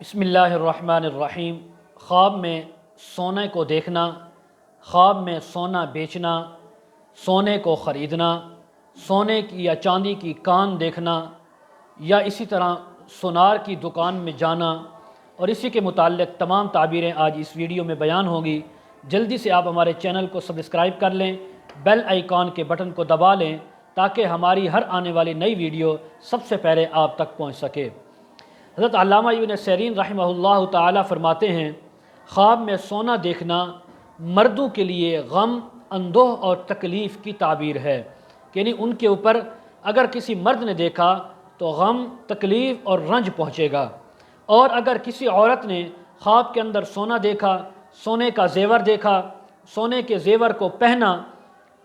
بسم اللہ الرحمن الرحیم۔ خواب میں سونے کو دیکھنا، خواب میں سونا بیچنا، سونے کو خریدنا، سونے کی یا چاندی کی کان دیکھنا، یا اسی طرح سونار کی دکان میں جانا اور اسی کے متعلق تمام تعبیریں آج اس ویڈیو میں بیان ہوں گی۔ جلدی سے آپ ہمارے چینل کو سبسکرائب کر لیں، بیل آئیکن کے بٹن کو دبا لیں تاکہ ہماری ہر آنے والی نئی ویڈیو سب سے پہلے آپ تک پہنچ سکے۔ حضرت علامہ ابن سیرین رحمہ اللہ تعالی فرماتے ہیں، خواب میں سونا دیکھنا مردوں کے لیے غم، اندوہ اور تکلیف کی تعبیر ہے، یعنی ان کے اوپر اگر کسی مرد نے دیکھا تو غم، تکلیف اور رنج پہنچے گا، اور اگر کسی عورت نے خواب کے اندر سونا دیکھا، سونے کا زیور دیکھا، سونے کے زیور کو پہنا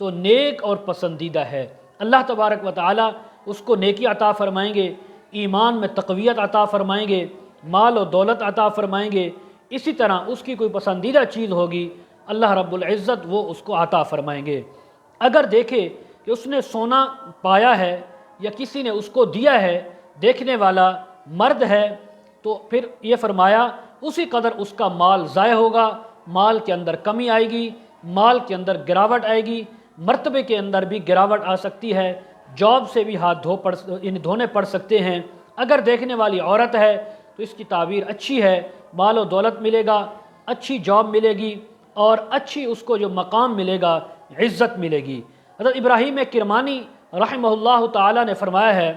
تو نیک اور پسندیدہ ہے۔ اللہ تبارک و تعالی اس کو نیکی عطا فرمائیں گے، ایمان میں تقویت عطا فرمائیں گے، مال و دولت عطا فرمائیں گے۔ اسی طرح اس کی کوئی پسندیدہ چیز ہوگی، اللہ رب العزت وہ اس کو عطا فرمائیں گے۔ اگر دیکھے کہ اس نے سونا پایا ہے یا کسی نے اس کو دیا ہے، دیکھنے والا مرد ہے، تو پھر یہ فرمایا اسی قدر اس کا مال ضائع ہوگا، مال کے اندر کمی آئے گی، مال کے اندر گراوٹ آئے گی، مرتبے کے اندر بھی گراوٹ آ سکتی ہے، جاب سے بھی ہاتھ دھونے پڑ سکتے ہیں۔ اگر دیکھنے والی عورت ہے تو اس کی تعبیر اچھی ہے، مال و دولت ملے گا، اچھی جاب ملے گی، اور اچھی اس کو جو مقام ملے گا، عزت ملے گی۔ حضرت ابراہیم کرمانی رحمہ اللہ تعالی نے فرمایا ہے،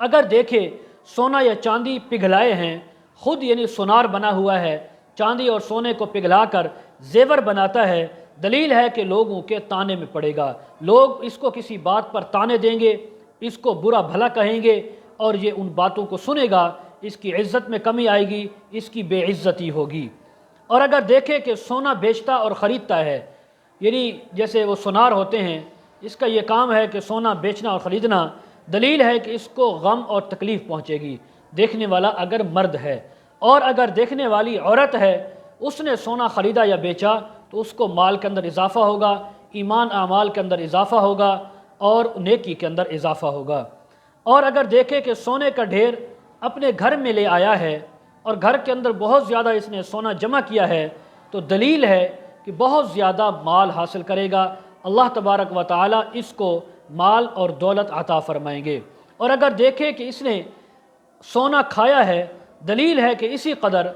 اگر دیکھے سونا یا چاندی پگھلائے ہیں، خود یعنی سونار بنا ہوا ہے، چاندی اور سونے کو پگھلا کر زیور بناتا ہے، دلیل ہے کہ لوگوں کے طانے میں پڑے گا، لوگ اس کو کسی بات پر طانے دیں گے، اس کو برا بھلا کہیں گے، اور یہ ان باتوں کو سنے گا، اس کی عزت میں کمی آئے گی، اس کی بے عزتی ہوگی۔ اور اگر دیکھے کہ سونا بیچتا اور خریدتا ہے، یعنی جیسے وہ سونار ہوتے ہیں، اس کا یہ کام ہے کہ سونا بیچنا اور خریدنا، دلیل ہے کہ اس کو غم اور تکلیف پہنچے گی، دیکھنے والا اگر مرد ہے۔ اور اگر دیکھنے والی عورت ہے، اس نے سونا خریدا یا بیچا تو اس کو مال کے اندر اضافہ ہوگا، ایمان اعمال کے اندر اضافہ ہوگا، اور نیکی کے اندر اضافہ ہوگا۔ اور اگر دیکھے کہ سونے کا ڈھیر اپنے گھر میں لے آیا ہے اور گھر کے اندر بہت زیادہ اس نے سونا جمع کیا ہے، تو دلیل ہے کہ بہت زیادہ مال حاصل کرے گا، اللہ تبارک و تعالی اس کو مال اور دولت عطا فرمائیں گے۔ اور اگر دیکھے کہ اس نے سونا کھایا ہے، دلیل ہے کہ اسی قدر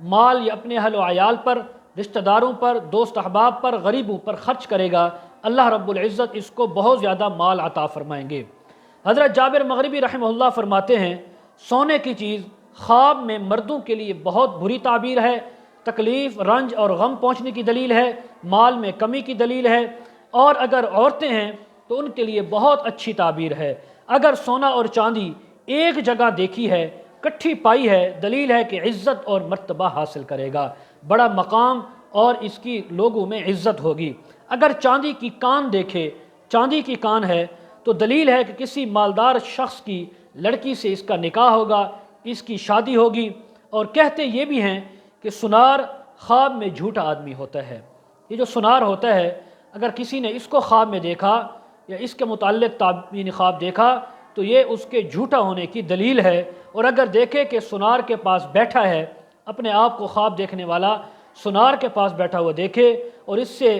مال یا اپنے اہل و عیال پر، رشتہ داروں پر، دوست احباب پر، غریبوں پر خرچ کرے گا، اللہ رب العزت اس کو بہت زیادہ مال عطا فرمائیں گے۔ حضرت جابر مغربی رحمہ اللہ فرماتے ہیں، سونے کی چیز خواب میں مردوں کے لیے بہت بری تعبیر ہے، تکلیف، رنج اور غم پہنچنے کی دلیل ہے، مال میں کمی کی دلیل ہے، اور اگر عورتیں ہیں تو ان کے لیے بہت اچھی تعبیر ہے۔ اگر سونا اور چاندی ایک جگہ دیکھی ہے، کٹھی پائی ہے، دلیل ہے کہ عزت اور مرتبہ حاصل کرے گا، بڑا مقام اور اس کی لوگوں میں عزت ہوگی۔ اگر چاندی کی کان دیکھے، چاندی کی کان ہے تو دلیل ہے کہ کسی مالدار شخص کی لڑکی سے اس کا نکاح ہوگا، اس کی شادی ہوگی۔ اور کہتے یہ بھی ہیں کہ سونار خواب میں جھوٹا آدمی ہوتا ہے، یہ جو سونار ہوتا ہے، اگر کسی نے اس کو خواب میں دیکھا یا اس کے متعلق تعبیر خواب دیکھا تو یہ اس کے جھوٹا ہونے کی دلیل ہے۔ اور اگر دیکھے کہ سونار کے پاس بیٹھا ہے، اپنے آپ کو خواب دیکھنے والا سونار کے پاس بیٹھا ہوا دیکھے اور اس سے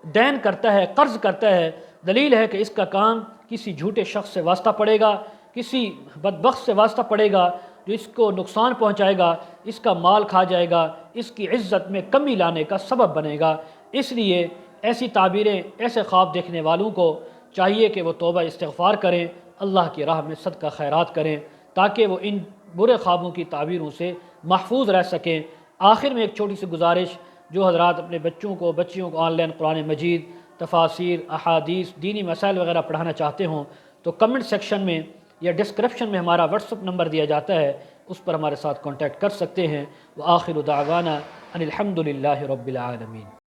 دین کرتا ہے، قرض کرتا ہے، دلیل ہے کہ اس کا کام کسی جھوٹے شخص سے واسطہ پڑے گا، کسی بدبخت سے واسطہ پڑے گا جو اس کو نقصان پہنچائے گا، اس کا مال کھا جائے گا، اس کی عزت میں کمی لانے کا سبب بنے گا۔ اس لیے ایسی تعبیریں، ایسے خواب دیکھنے والوں کو چاہیے کہ وہ توبہ استغفار کریں، اللہ کی راہ میں صدقہ خیرات کریں تاکہ وہ ان برے خوابوں کی تعبیروں سے محفوظ رہ سکیں۔ آخر میں ایک چھوٹی سی گزارش، جو حضرات اپنے بچیوں کو آن لائن قرآن مجید، تفاسیر، احادیث، دینی مسائل وغیرہ پڑھانا چاہتے ہوں تو کمنٹ سیکشن میں یا ڈسکرپشن میں ہمارا واٹس ایپ نمبر دیا جاتا ہے، اس پر ہمارے ساتھ کانٹیکٹ کر سکتے ہیں۔ وآخر دعوانا ان الحمد للہ رب العالمین۔